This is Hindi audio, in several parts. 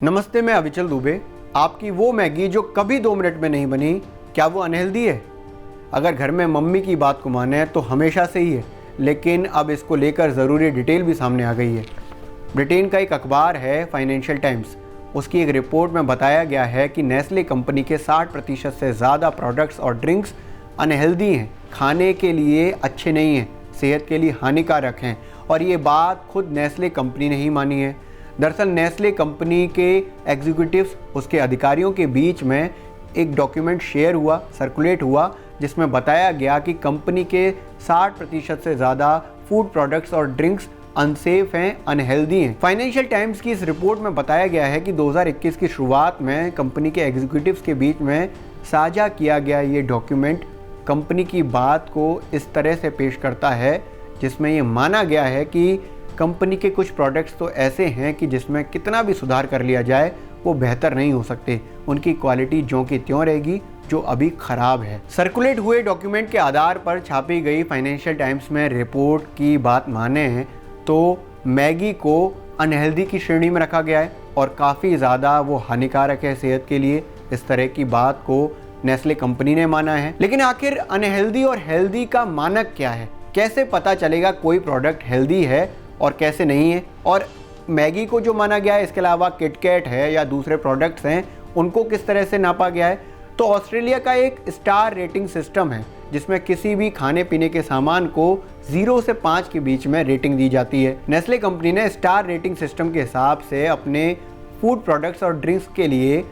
नमस्ते, मैं अविचल दुबे। आपकी वो मैगी जो कभी 2 मिनट में नहीं बनी, क्या वो अनहेल्दी है? अगर घर में मम्मी की बात को माने तो हमेशा से ही है, लेकिन अब इसको लेकर ज़रूरी डिटेल भी सामने आ गई है। ब्रिटेन का एक अखबार है फाइनेंशियल टाइम्स, उसकी एक रिपोर्ट में बताया गया है कि नेस्ले कंपनी के 60% से ज़्यादा प्रोडक्ट्स और ड्रिंक्स अनहेल्दी हैं, खाने के लिए अच्छे नहीं हैं, सेहत के लिए हानिकारक हैं। और ये बात खुद नेस्ले कंपनी ने ही मानी है। दरअसल नेस्ले कंपनी के एग्जीक्यूटिव्स, उसके अधिकारियों के बीच में एक डॉक्यूमेंट शेयर हुआ, सर्कुलेट हुआ, जिसमें बताया गया कि कंपनी के 60% से ज़्यादा फूड प्रोडक्ट्स और ड्रिंक्स अनसेफ हैं, अनहेल्दी हैं। फाइनेंशियल टाइम्स की इस रिपोर्ट में बताया गया है कि 2021 की शुरुआत में कंपनी के एग्जीक्यूटिव्स के बीच में साझा किया गया ये डॉक्यूमेंट कंपनी की बात को इस तरह से पेश करता है, जिसमें ये माना गया है कि कंपनी के कुछ प्रोडक्ट्स तो ऐसे हैं कि जिसमें कितना भी सुधार कर लिया जाए वो बेहतर नहीं हो सकते, उनकी क्वालिटी ज्यों की त्यों रहेगी जो अभी ख़राब है। सर्कुलेट हुए डॉक्यूमेंट के आधार पर छापी गई फाइनेंशियल टाइम्स में रिपोर्ट की बात माने तो मैगी को अनहेल्दी की श्रेणी में रखा गया है और काफ़ी ज़्यादा वो हानिकारक है सेहत के लिए। इस तरह की बात को नेस्ले कंपनी ने माना है। लेकिन आखिर अनहेल्दी और हेल्दी का मानक क्या है? कैसे पता चलेगा कोई प्रोडक्ट हेल्दी है और कैसे नहीं है? और मैगी को जो माना गया है, इसके अलावा किटकैट है या दूसरे प्रोडक्ट्स हैं, उनको किस तरह से नापा गया है? तो ऑस्ट्रेलिया का एक स्टार रेटिंग सिस्टम है, जिसमें किसी भी खाने पीने के सामान को 0 से 5 के बीच में रेटिंग दी जाती है। नेस्ले कंपनी ने स्टार रेटिंग सिस्टम के हिसाब से अपने फूड प्रोडक्ट्स और ड्रिंक्स के लिए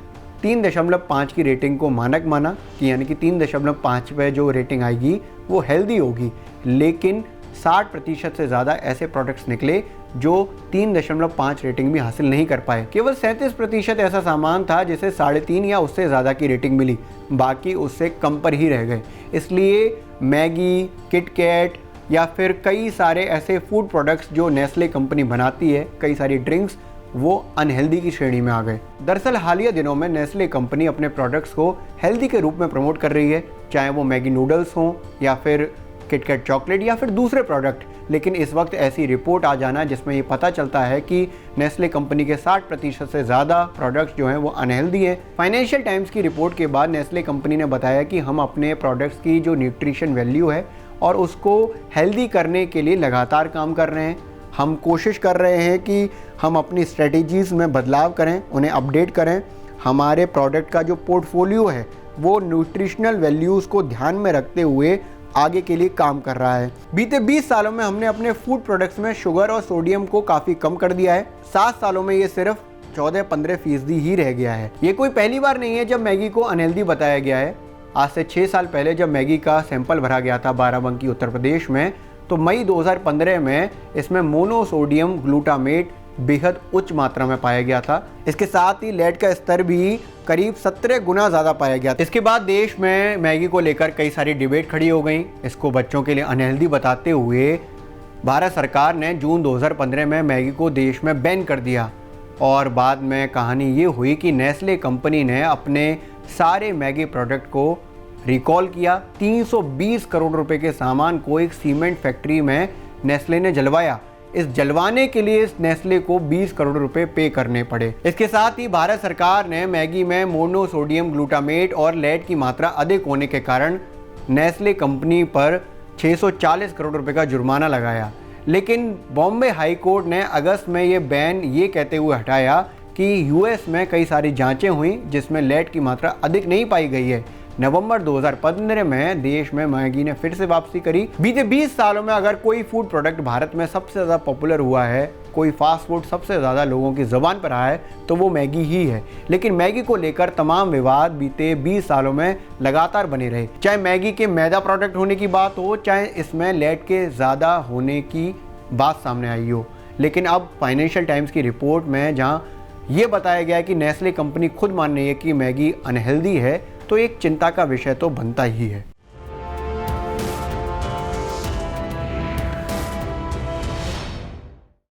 3.5 की रेटिंग को मानक माना कि यानी कि 3.5 पे जो रेटिंग आएगी वो हेल्दी होगी। लेकिन 60% से ज़्यादा ऐसे प्रोडक्ट्स निकले जो 3.5 रेटिंग भी हासिल नहीं कर पाए। केवल 37% ऐसा सामान था जिसे 3.5 या उससे ज़्यादा की रेटिंग मिली, बाकी उससे कम पर ही रह गए। इसलिए मैगी, किटकैट या फिर कई सारे ऐसे फूड प्रोडक्ट्स जो नेस्ले कंपनी बनाती है, कई सारी ड्रिंक्स, वो अनहेल्दी की श्रेणी में आ गए। दरअसल हालिया दिनों में नेस्ले कंपनी अपने प्रोडक्ट्स को हेल्दी के रूप में प्रमोट कर रही है, चाहे वो मैगी नूडल्स हों या फिर किटकैट चॉकलेट या फिर दूसरे प्रोडक्ट। लेकिन इस वक्त ऐसी रिपोर्ट आ जाना जिसमें ये पता चलता है कि नेस्ले कंपनी के 60% से ज़्यादा प्रोडक्ट्स जो हैं वो अनहेल्दी हैं। फाइनेंशियल टाइम्स की रिपोर्ट के बाद नेस्ले कंपनी ने बताया कि हम अपने प्रोडक्ट्स की जो न्यूट्रिशन वैल्यू है और उसको हेल्दी करने के लिए लगातार काम कर रहे हैं। हम कोशिश कर रहे हैं कि हम अपनी स्ट्रेटजीज़ में बदलाव करें, उन्हें अपडेट करें। हमारे प्रोडक्ट का जो पोर्टफोलियो है वो न्यूट्रिशनल वैल्यूज़ को ध्यान में रखते हुए आगे के लिए काम कर रहा है। बीते 20 सालों में हमने अपने फूड प्रोडक्ट्स में शुगर और सोडियम को काफ़ी कम कर दिया है। 7 सालों में ये सिर्फ 14-15% ही रह गया है। ये कोई पहली बार नहीं है जब मैगी को अनहेल्दी बताया गया है। आज से 6 साल पहले जब मैगी का सैंपल भरा गया था बाराबंकी उत्तर प्रदेश में, तो मई 2015 में इसमें मोनोसोडियम ग्लूटामेट बेहद उच्च मात्रा में पाया गया था। इसके साथ ही लेड का स्तर भी करीब 17 गुना ज़्यादा पाया गया। इसके बाद देश में मैगी को लेकर कई सारी डिबेट खड़ी हो गई। इसको बच्चों के लिए अनहेल्दी बताते हुए भारत सरकार ने जून 2015 में मैगी को देश में बैन कर दिया। और बाद में कहानी ये हुई कि नेस्ले कंपनी ने अपने सारे मैगी प्रोडक्ट को रिकॉल किया। 320 करोड़ रुपए के सामान को एक सीमेंट फैक्ट्री में नेस्ले ने जलवाया। इस जलवाने के लिए इस नेस्ले को 20 करोड़ रुपए पे करने पड़े। इसके साथ ही भारत सरकार ने मैगी में मोनोसोडियम ग्लूटामेट और लेड की मात्रा अधिक होने के कारण नेस्ले कंपनी पर 640 करोड़ रुपए का जुर्माना लगाया। लेकिन बॉम्बे हाई कोर्ट ने अगस्त में ये बैन ये कहते हुए हटाया कि यूएस में कई सारी जांचें हुई जिसमें लेड की मात्रा अधिक नहीं पाई गई है। नवंबर 2015 में देश में मैगी ने फिर से वापसी करी। बीते 20 सालों में अगर कोई फूड प्रोडक्ट भारत में सबसे ज़्यादा पॉपुलर हुआ है, कोई फास्ट फूड सबसे ज़्यादा लोगों की ज़ुबान पर आया है, तो वो मैगी ही है। लेकिन मैगी को लेकर तमाम विवाद बीते 20 सालों में लगातार बने रहे, चाहे मैगी के मैदा प्रोडक्ट होने की बात हो, चाहे इसमें लेड के ज़्यादा होने की बात सामने आई हो। लेकिन अब फाइनेंशियल टाइम्स की रिपोर्ट में जहाँ ये बताया गया है कि नेस्ले कंपनी खुद मान रही है कि मैगी अनहेल्दी है, तो एक चिंता का विषय तो बनता ही है।